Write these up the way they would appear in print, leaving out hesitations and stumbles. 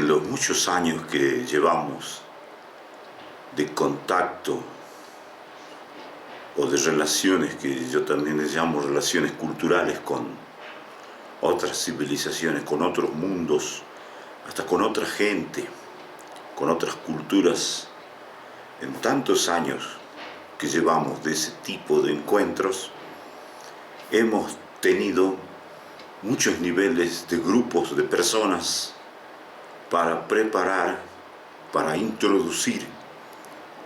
En los muchos años que llevamos de contacto o de relaciones, que yo también les llamo relaciones culturales con otras civilizaciones, con otros mundos, hasta con otra gente, con otras culturas, en tantos años que llevamos de ese tipo de encuentros, hemos tenido muchos niveles de grupos de personas para preparar, para introducir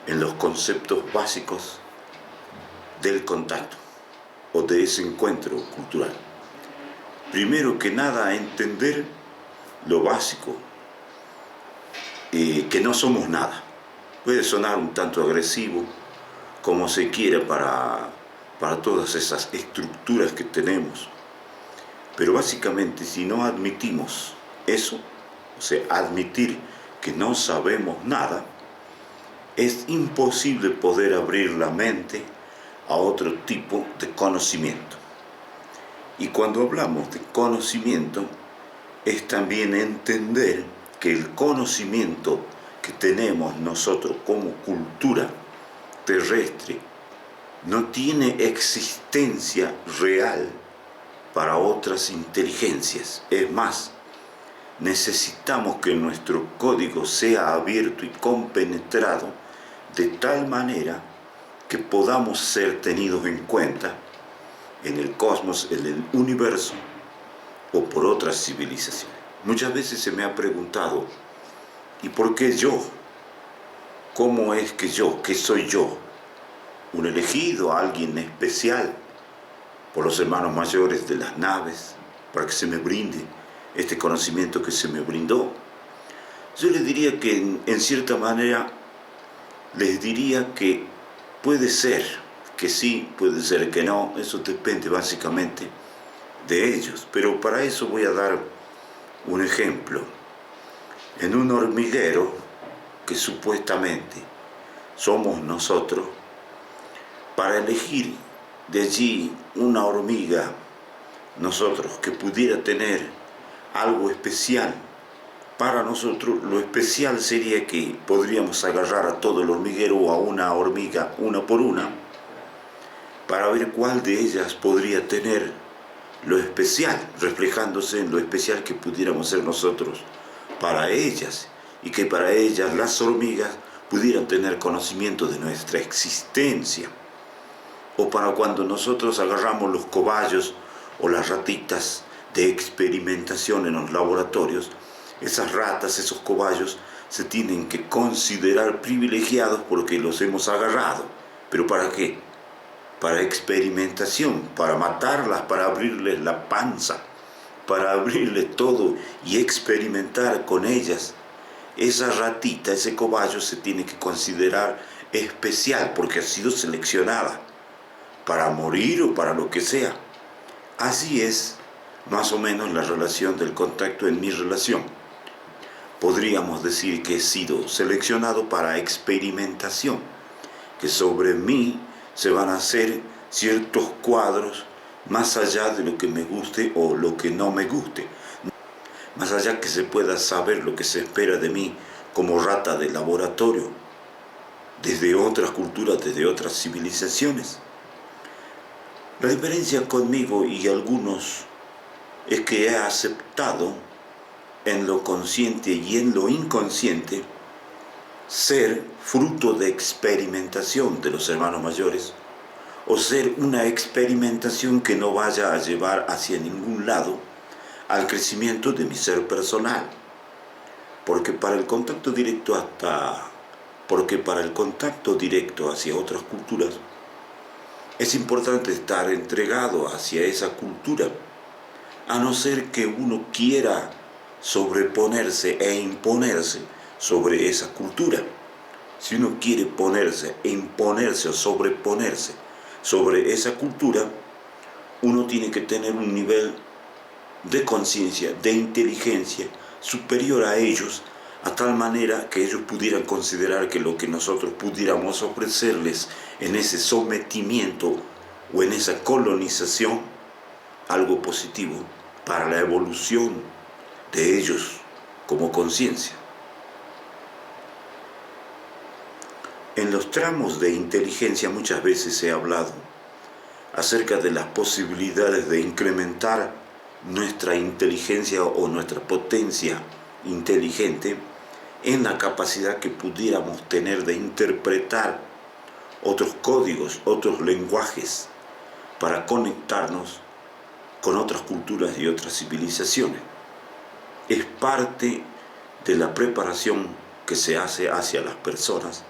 en los conceptos básicos del contacto o de ese encuentro cultural. Primero que nada, entender lo básico, que no somos nada. Puede sonar un tanto agresivo, como se quiera para todas esas estructuras que tenemos, pero básicamente si no admitimos eso, o sea, admitir que no sabemos nada, es imposible poder abrir la mente a otro tipo de conocimiento. Y cuando hablamos de conocimiento, es también entender que el conocimiento que tenemos nosotros como cultura terrestre no tiene existencia real para otras inteligencias. Es más, necesitamos que nuestro código sea abierto y compenetrado de tal manera que podamos ser tenidos en cuenta en el cosmos, en el universo o por otras civilizaciones. Muchas veces se me ha preguntado, ¿y por qué yo? ¿Cómo es que yo? ¿Qué soy yo? ¿Un elegido? ¿Alguien especial? Por los hermanos mayores de las naves, para que se me brinde este conocimiento que se me brindó. Yo les diría que en cierta manera, les diría que puede ser que sí, puede ser que no, eso depende básicamente de ellos. Pero para eso voy a dar un ejemplo. En un hormiguero, que supuestamente somos nosotros, para elegir de allí una hormiga, nosotros, que pudiera tener algo especial, para nosotros lo especial sería que podríamos agarrar a todo el hormiguero o a una hormiga, una por una, para ver cuál de ellas podría tener lo especial, reflejándose en lo especial que pudiéramos ser nosotros para ellas, y que para ellas las hormigas pudieran tener conocimiento de nuestra existencia. O para cuando nosotros agarramos los cobayos o las ratitas de experimentación en los laboratorios, esas ratas, esos cobayos, se tienen que considerar privilegiados porque los hemos agarrado. ¿Pero para qué? Para experimentación, para matarlas, para abrirles la panza, para abrirles todo y experimentar con ellas. Esa ratita, ese cobayo se tiene que considerar especial porque ha sido seleccionada para morir o para lo que sea. Así es más o menos la relación del contacto en mi relación. Podríamos decir que he sido seleccionado para experimentación, que sobre mí se van a hacer ciertos cuadros más allá de lo que me guste o lo que no me guste, más allá que se pueda saber lo que se espera de mí como rata de laboratorio, desde otras culturas, desde otras civilizaciones. La diferencia conmigo y algunos es que he aceptado en lo consciente y en lo inconsciente ser fruto de experimentación de los hermanos mayores, o ser una experimentación que no vaya a llevar hacia ningún lado al crecimiento de mi ser personal. Porque para el contacto directo hacia otras culturas, es importante estar entregado hacia esa cultura, a no ser que uno quiera sobreponerse e imponerse sobre esa cultura. Si uno quiere ponerse e imponerse o sobreponerse sobre esa cultura, uno tiene que tener un nivel de conciencia, de inteligencia superior a ellos, a tal manera que ellos pudieran considerar que lo que nosotros pudiéramos ofrecerles en ese sometimiento o en esa colonización, algo positivo para la evolución de ellos como conciencia. En los tramos de inteligencia muchas veces he hablado acerca de las posibilidades de incrementar nuestra inteligencia o nuestra potencia inteligente en la capacidad que pudiéramos tener de interpretar otros códigos, otros lenguajes, para conectarnos con otras culturas y otras civilizaciones. Es parte de la preparación que se hace hacia las personas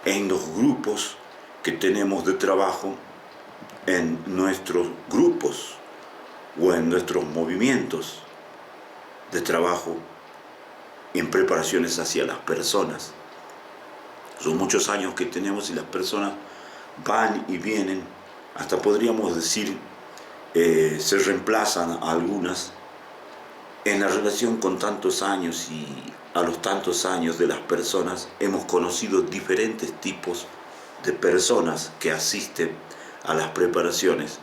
en los grupos que tenemos de trabajo, en nuestros grupos o en nuestros movimientos de trabajo, en preparaciones hacia las personas. Son muchos años que tenemos y las personas van y vienen, hasta podríamos decir, se reemplazan a algunas en la relación con tantos años, y a los tantos años de las personas hemos conocido diferentes tipos de personas que asisten a las preparaciones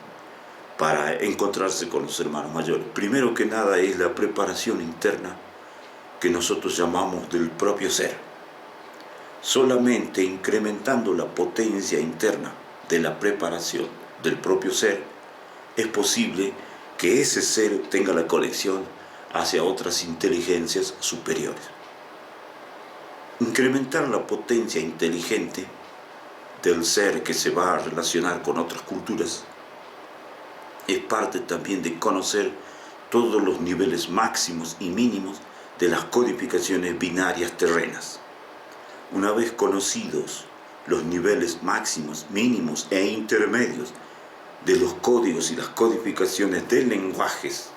para encontrarse con los hermanos mayores. Primero que nada es la preparación interna que nosotros llamamos del propio ser. Solamente incrementando la potencia interna de la preparación del propio ser es posible que ese ser tenga la conexión hacia otras inteligencias superiores. Incrementar la potencia inteligente del ser que se va a relacionar con otras culturas es parte también de conocer todos los niveles máximos y mínimos de las codificaciones binarias terrenas. Una vez conocidos los niveles máximos, mínimos e intermedios de los códigos y las codificaciones de lenguajes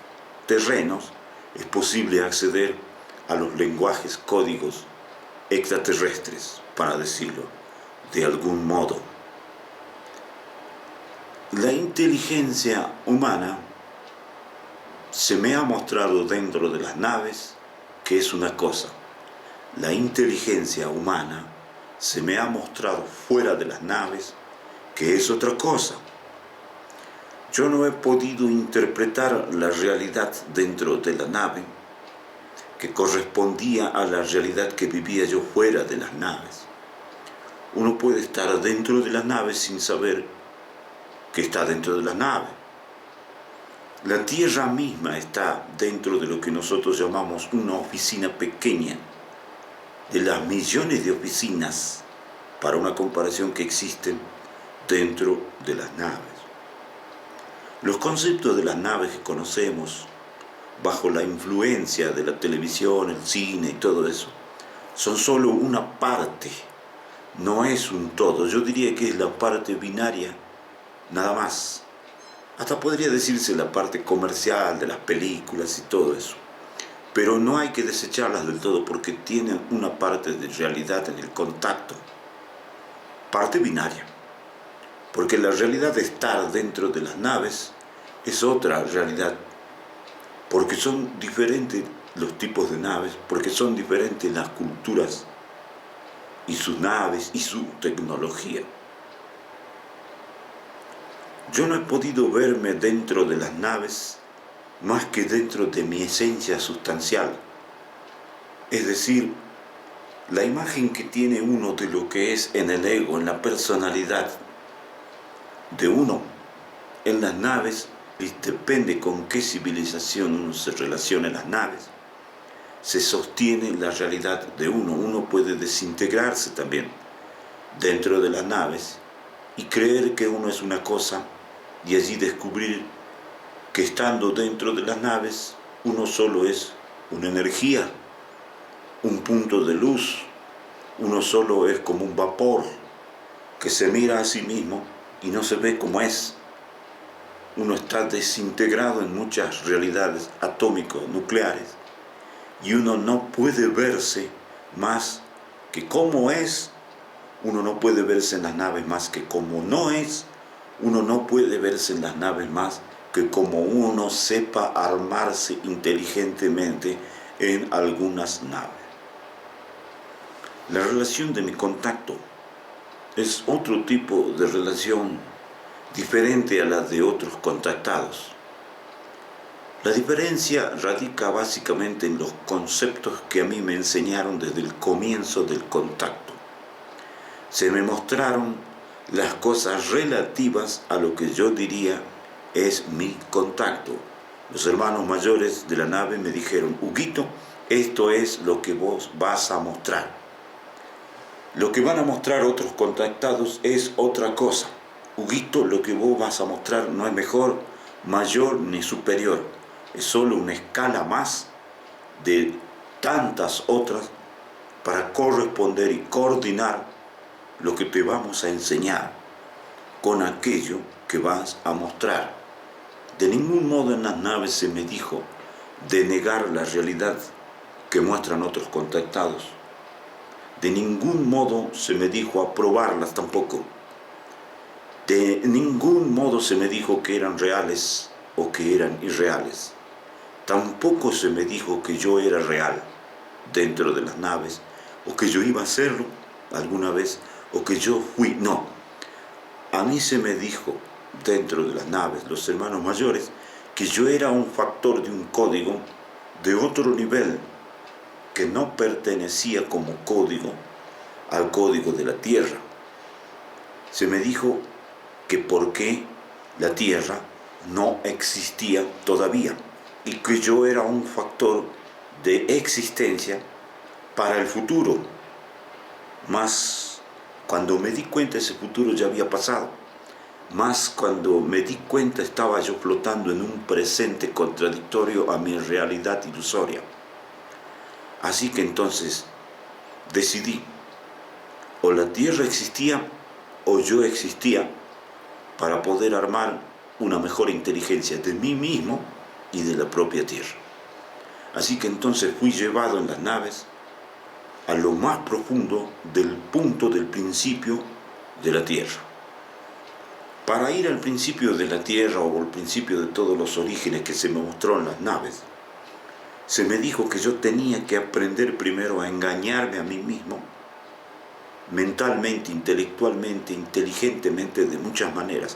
terrenos, es posible acceder a los lenguajes, códigos extraterrestres, para decirlo de algún modo. La inteligencia humana se me ha mostrado dentro de las naves que es una cosa. La inteligencia humana se me ha mostrado fuera de las naves que es otra cosa. Yo no he podido interpretar la realidad dentro de la nave que correspondía a la realidad que vivía yo fuera de las naves. Uno puede estar dentro de las naves sin saber que está dentro de la nave. La Tierra misma está dentro de lo que nosotros llamamos una oficina pequeña, de las millones de oficinas, para una comparación, que existen dentro de las naves. Los conceptos de las naves que conocemos, bajo la influencia de la televisión, el cine y todo eso, son solo una parte, no es un todo. Yo diría que es la parte binaria, nada más. Hasta podría decirse la parte comercial de las películas y todo eso. Pero no hay que desecharlas del todo, porque tienen una parte de realidad en el contacto. Parte binaria. Porque la realidad de estar dentro de las naves es otra realidad. Porque son diferentes los tipos de naves, porque son diferentes las culturas y sus naves y su tecnología. Yo no he podido verme dentro de las naves más que dentro de mi esencia sustancial. Es decir, la imagen que tiene uno de lo que es en el ego, en la personalidad de uno, en las naves, y depende con qué civilización uno se relaciona en las naves, se sostiene la realidad de uno. Uno puede desintegrarse también dentro de las naves y creer que uno es una cosa, y allí descubrir que estando dentro de las naves uno solo es una energía, un punto de luz. Uno solo es como un vapor que se mira a sí mismo y no se ve como es. Uno está desintegrado en muchas realidades atómicas, nucleares, y uno no puede verse más que como es. Uno no puede verse en las naves más que como no es. Uno no puede verse en las naves más que como uno sepa armarse inteligentemente en algunas naves. La relación de mi contacto es otro tipo de relación diferente a la de otros contactados. La diferencia radica básicamente en los conceptos que a mí me enseñaron desde el comienzo del contacto. Se me mostraron las cosas relativas a lo que yo diría es mi contacto. Los hermanos mayores de la nave me dijeron: Huguito, esto es lo que vos vas a mostrar. Lo que van a mostrar otros contactados es otra cosa. Huguito, lo que vos vas a mostrar no es mejor, mayor ni superior. Es solo una escala más de tantas otras para corresponder y coordinar lo que te vamos a enseñar con aquello que vas a mostrar. De ningún modo en las naves se me dijo de negar la realidad que muestran otros contactados. De ningún modo se me dijo aprobarlas tampoco. De ningún modo se me dijo que eran reales o que eran irreales. Tampoco se me dijo que yo era real dentro de las naves, o que yo iba a serlo alguna vez, o que yo fui. No. A mí se me dijo dentro de las naves, los hermanos mayores, que yo era un factor de un código de otro nivel, que no pertenecía como código al código de la Tierra. Se me dijo que por qué la Tierra no existía todavía y que yo era un factor de existencia para el futuro. Más cuando me di cuenta ese futuro ya había pasado. Más cuando me di cuenta estaba yo flotando en un presente contradictorio a mi realidad ilusoria. Así que entonces decidí, o la Tierra existía o yo existía, para poder armar una mejor inteligencia de mí mismo y de la propia Tierra. Así que entonces fui llevado en las naves a lo más profundo del punto del principio de la Tierra. Para ir al principio de la Tierra o al principio de todos los orígenes que se me mostró en las naves, se me dijo que yo tenía que aprender primero a engañarme a mí mismo, mentalmente, intelectualmente, inteligentemente, de muchas maneras.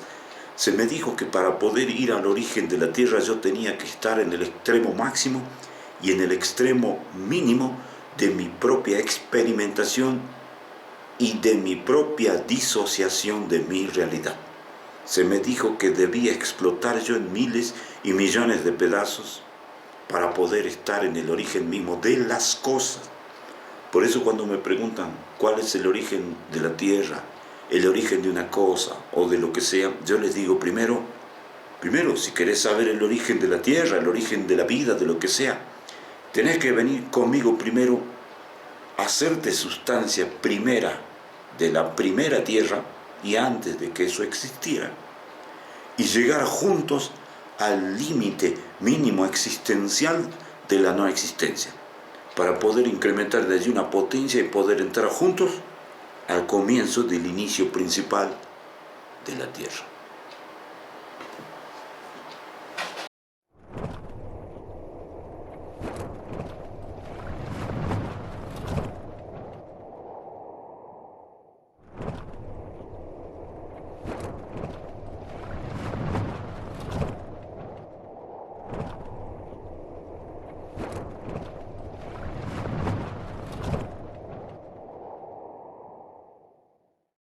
Se me dijo que para poder ir al origen de la Tierra yo tenía que estar en el extremo máximo y en el extremo mínimo de mi propia experimentación y de mi propia disociación de mi realidad. Se me dijo que debía explotar yo en miles y millones de pedazos para poder estar en el origen mismo de las cosas. Por eso cuando me preguntan cuál es el origen de la Tierra, el origen de una cosa o de lo que sea, yo les digo primero, si querés saber el origen de la Tierra, el origen de la vida, de lo que sea, tenés que venir conmigo primero a hacerte sustancia primera de la primera Tierra y antes de que eso existiera, y llegar juntos al límite mínimo existencial de la no existencia, para poder incrementar de allí una potencia y poder entrar juntos al comienzo del inicio principal de la Tierra.